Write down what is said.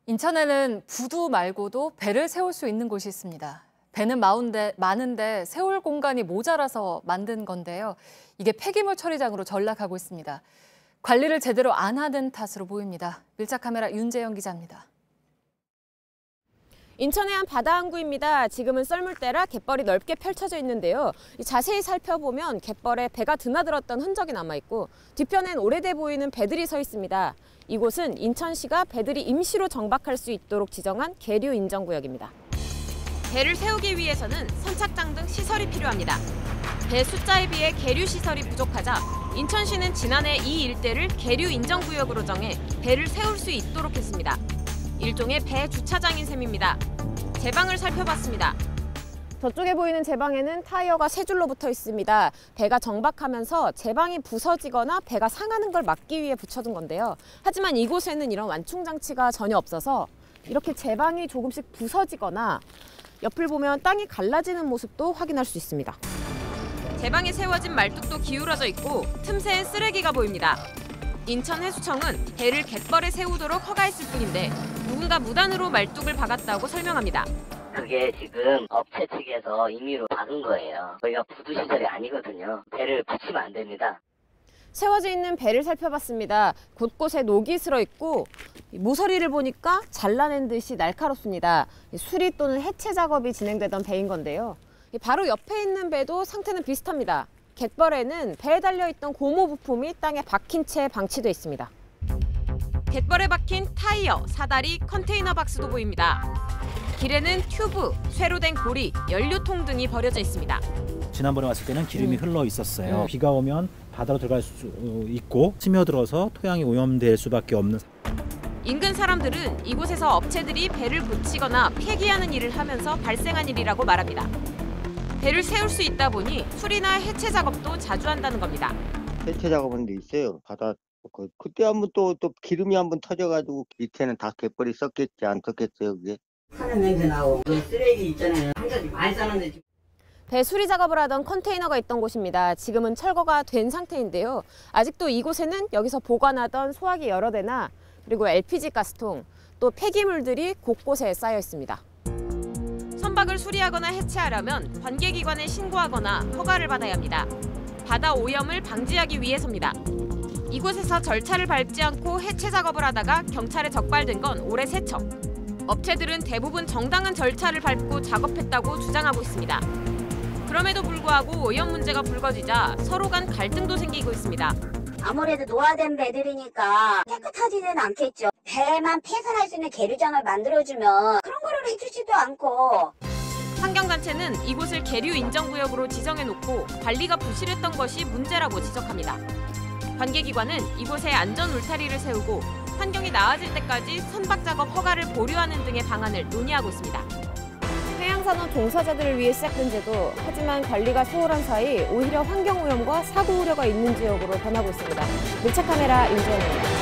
인천에는 부두 말고도 배를 세울 수 있는 곳이 있습니다. 배는 많은데 세울 공간이 모자라서 만든 건데요. 이게 폐기물 처리장으로 전락하고 있습니다. 관리를 제대로 안 하는 탓으로 보입니다. 밀착 카메라 윤재영 기자입니다. 인천의 한 바다 항구입니다. 지금은 썰물대라 갯벌이 넓게 펼쳐져 있는데요. 자세히 살펴보면 갯벌에 배가 드나들었던 흔적이 남아있고 뒤편엔 오래돼 보이는 배들이 서 있습니다. 이곳은 인천시가 배들이 임시로 정박할 수 있도록 지정한 계류 인정구역입니다. 배를 세우기 위해서는 선착장 등 시설이 필요합니다. 배 숫자에 비해 계류 시설이 부족하자 인천시는 지난해 이 일대를 계류 인정구역으로 정해 배를 세울 수 있도록 했습니다. 일종의 배 주차장인 셈입니다. 제방을 살펴봤습니다. 저쪽에 보이는 제방에는 타이어가 세 줄로 붙어 있습니다. 배가 정박하면서 제방이 부서지거나 배가 상하는 걸 막기 위해 붙여둔 건데요. 하지만 이곳에는 이런 완충 장치가 전혀 없어서 이렇게 제방이 조금씩 부서지거나 옆을 보면 땅이 갈라지는 모습도 확인할 수 있습니다. 제방에 세워진 말뚝도 기울어져 있고 틈새엔 쓰레기가 보입니다. 인천해수청은 배를 갯벌에 세우도록 허가했을 뿐인데 누군가 무단으로 말뚝을 박았다고 설명합니다. 그게 지금 업체 측에서 임의로 박은 거예요. 저희가 부두 시설이 아니거든요. 배를 붙이면 안 됩니다. 세워져 있는 배를 살펴봤습니다. 곳곳에 녹이 슬어 있고 모서리를 보니까 잘라낸 듯이 날카롭습니다. 수리 또는 해체 작업이 진행되던 배인 건데요. 바로 옆에 있는 배도 상태는 비슷합니다. 갯벌에는 배에 달려있던 고무 부품이 땅에 박힌 채 방치돼 있습니다. 갯벌에 박힌 타이어, 사다리, 컨테이너 박스도 보입니다. 길에는 튜브, 쇠로 된 고리, 연료통 등이 버려져 있습니다. 지난번에 왔을 때는 기름이 흘러 있었어요. 비가 오면 바다로 들어갈 수 있고 스며들어서 토양이 오염될 수밖에 없는. 인근 사람들은 이곳에서 업체들이 배를 고치거나 폐기하는 일을 하면서 발생한 일이라고 말합니다. 배를 세울 수 있다 보니 수리나 해체 작업도 자주 한다는 겁니다. 해체 작업하는 데 있어요. 바다 그때 한번 또 기름이 한번 터져가지고 밑에는 다 갯벌이 썩겠지 안 썩겠어요 그게. 하는 냄새 나고 쓰레기 있잖아요. 한 가지 많이 싸는데. 배 수리 작업을 하던 컨테이너가 있던 곳입니다. 지금은 철거가 된 상태인데요. 아직도 이곳에는 여기서 보관하던 소화기 여러 대나 그리고 LPG 가스통 또 폐기물들이 곳곳에 쌓여 있습니다. 선박을 수리하거나 해체하려면 관계기관에 신고하거나 허가를 받아야 합니다. 바다 오염을 방지하기 위해서입니다. 이곳에서 절차를 밟지 않고 해체 작업을 하다가 경찰에 적발된 건 올해 세 척. 업체들은 대부분 정당한 절차를 밟고 작업했다고 주장하고 있습니다. 그럼에도 불구하고 오염 문제가 불거지자 서로 간 갈등도 생기고 있습니다. 아무래도 노화된 배들이니까 깨끗하지는 않겠죠. 배만 폐선할 수 있는 계류장을 만들어주면 그런 거를 해주지도 않고. 환경단체는 이곳을 계류 인정구역으로 지정해놓고 관리가 부실했던 것이 문제라고 지적합니다. 관계기관은 이곳에 안전 울타리를 세우고 환경이 나아질 때까지 선박 작업 허가를 보류하는 등의 방안을 논의하고 있습니다. 해양산업 종사자들을 위해 시작된 제도, 하지만 관리가 소홀한 사이 오히려 환경오염과 사고 우려가 있는 지역으로 변하고 있습니다. 밀착카메라 윤재현입니다.